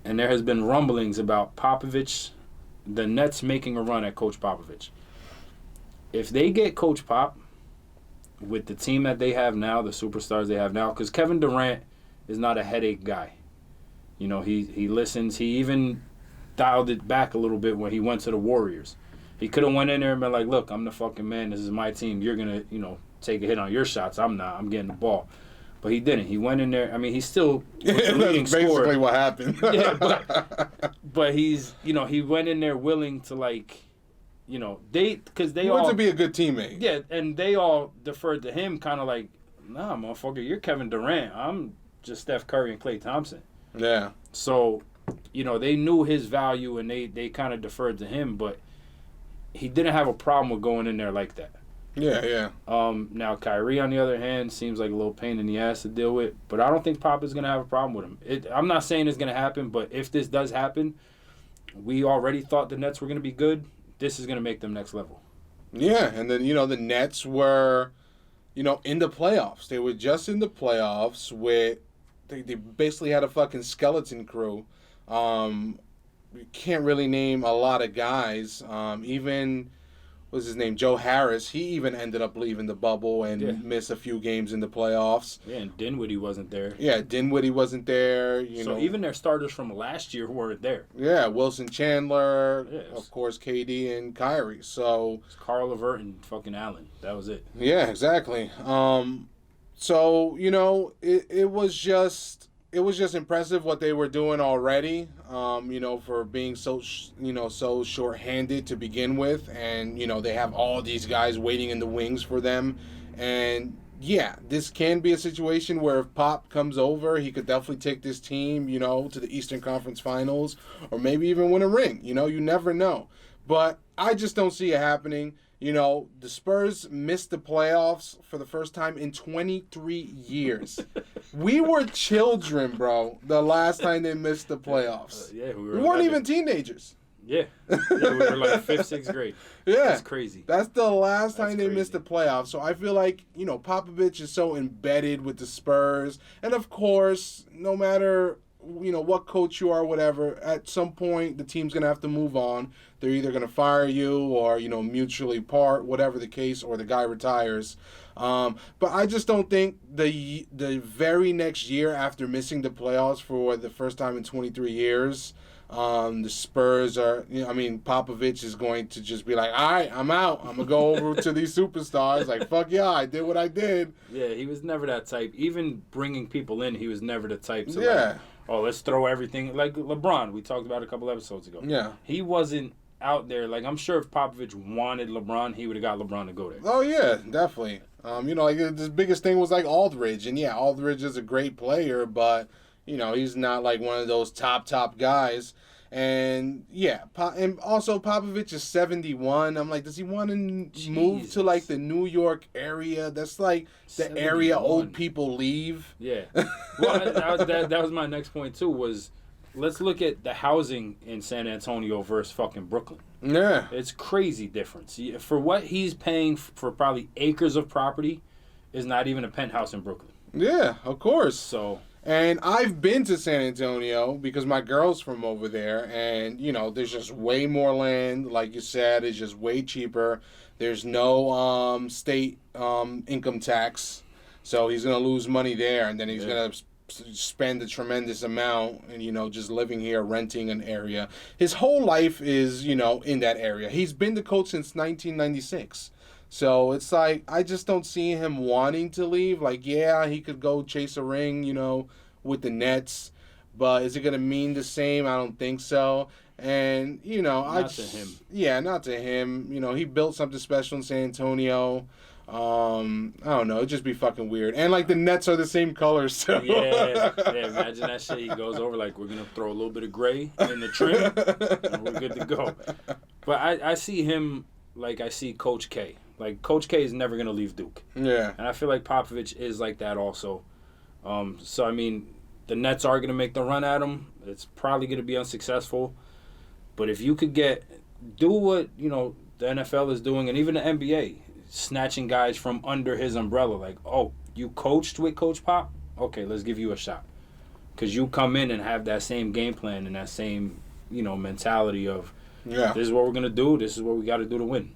and there has been rumblings about Popovich, the Nets making a run at Coach Popovich. If they get Coach Pop with the team that they have now, the superstars they have now, because Kevin Durant is not a headache guy. You know, he listens. He even dialed it back a little bit when he went to the Warriors. He could have went in there and been like, look, I'm the fucking man. This is my team. You're going to, take a hit on your shots. I'm not. I'm getting the ball. But he didn't. He went in there. I mean, he's still the leading That's basically scorer. what happened. but he's, he went in there willing to, like, because they he all wants to be a good teammate. Yeah, and they all deferred to him, kind of like, nah, motherfucker, you're Kevin Durant. I'm just Steph Curry and Klay Thompson. Yeah. So, they knew his value and they kind of deferred to him, but he didn't have a problem with going in there like that. Yeah. Now, Kyrie, on the other hand, seems like a little pain in the ass to deal with, but I don't think Pop is going to have a problem with him. I'm not saying it's going to happen, but if this does happen, we already thought the Nets were going to be good. This is going to make them next level. Yeah, and then, the Nets were, in the playoffs. They were just in the playoffs with, they basically had a fucking skeleton crew. You can't really name a lot of guys. Even, what's his name, Joe Harris, he even ended up leaving the bubble and missed a few games in the playoffs. Yeah, and Dinwiddie wasn't there. Yeah, Dinwiddie wasn't there. So even their starters from last year weren't there. Yeah, Wilson Chandler, of course, KD and Kyrie. So it's Carl Levert and fucking Allen. That was it. Yeah, exactly. So it was just impressive what they were doing already. For being so so short-handed to begin with, and they have all these guys waiting in the wings for them, and yeah, this can be a situation where if Pop comes over, he could definitely take this team, to the Eastern Conference Finals, or maybe even win a ring. You never know. But I just don't see it happening. The Spurs missed the playoffs for the first time in 23 years. We were children, bro, the last time they missed the playoffs. We weren't even teenagers. Yeah. We were like 5th, 6th grade. Yeah. That's crazy. That's the last time they missed the playoffs. So I feel like, Popovich is so embedded with the Spurs. And, of course, no matter what coach you are, whatever, at some point the team's going to have to move on. They're either going to fire you or, mutually part, whatever the case, or the guy retires. But I just don't think the very next year after missing the playoffs for the first time in 23 years, the Spurs are, Popovich is going to just be like, all right, I'm out. I'm going to go over to these superstars. Like, fuck yeah, I did what I did. Yeah, he was never that type. Even bringing people in, he was never the type to let's throw everything. Like LeBron, we talked about a couple episodes ago. Yeah. He wasn't out there. Like, I'm sure if Popovich wanted LeBron, he would have got LeBron to go there. Oh, yeah, definitely. The biggest thing was, like, Aldridge. And, yeah, Aldridge is a great player, but, he's not, like, one of those top guys. And, yeah, and also Popovich is 71. I'm like, does he want to move to, like, the New York area? That's, like, the 71. Area old people leave. Yeah. Well, that was my next point, too, was let's look at the housing in San Antonio versus fucking Brooklyn. Yeah. It's crazy difference. For what he's paying for probably acres of property is not even a penthouse in Brooklyn. Yeah, of course. So... And I've been to San Antonio because my girl's from over there. And, there's just way more land. Like you said, it's just way cheaper. There's no state income tax. So he's going to lose money there. And then he's going to spend a tremendous amount and, just living here, renting an area. His whole life is, in that area. He's been the coach since 1996. So it's like, I just don't see him wanting to leave. Like, yeah, he could go chase a ring, with the Nets. But is it going to mean the same? I don't think so. And, not to him. Yeah, not to him. He built something special in San Antonio. I don't know. It'd just be fucking weird. And, like, the Nets are the same colors, so. Yeah, imagine that shit. He goes over, like, we're going to throw a little bit of gray in the trim, and we're good to go. But I see him like I see Coach K. Like, Coach K is never going to leave Duke. Yeah. And I feel like Popovich is like that also. So, the Nets are going to make the run at him. It's probably going to be unsuccessful. But if you could do what, the NFL is doing, and even the NBA, snatching guys from under his umbrella. Like, oh, you coached with Coach Pop? Okay, let's give you a shot. because you come in and have that same game plan and that same mentality of this is what we're gonna do. This is what we got to do to win.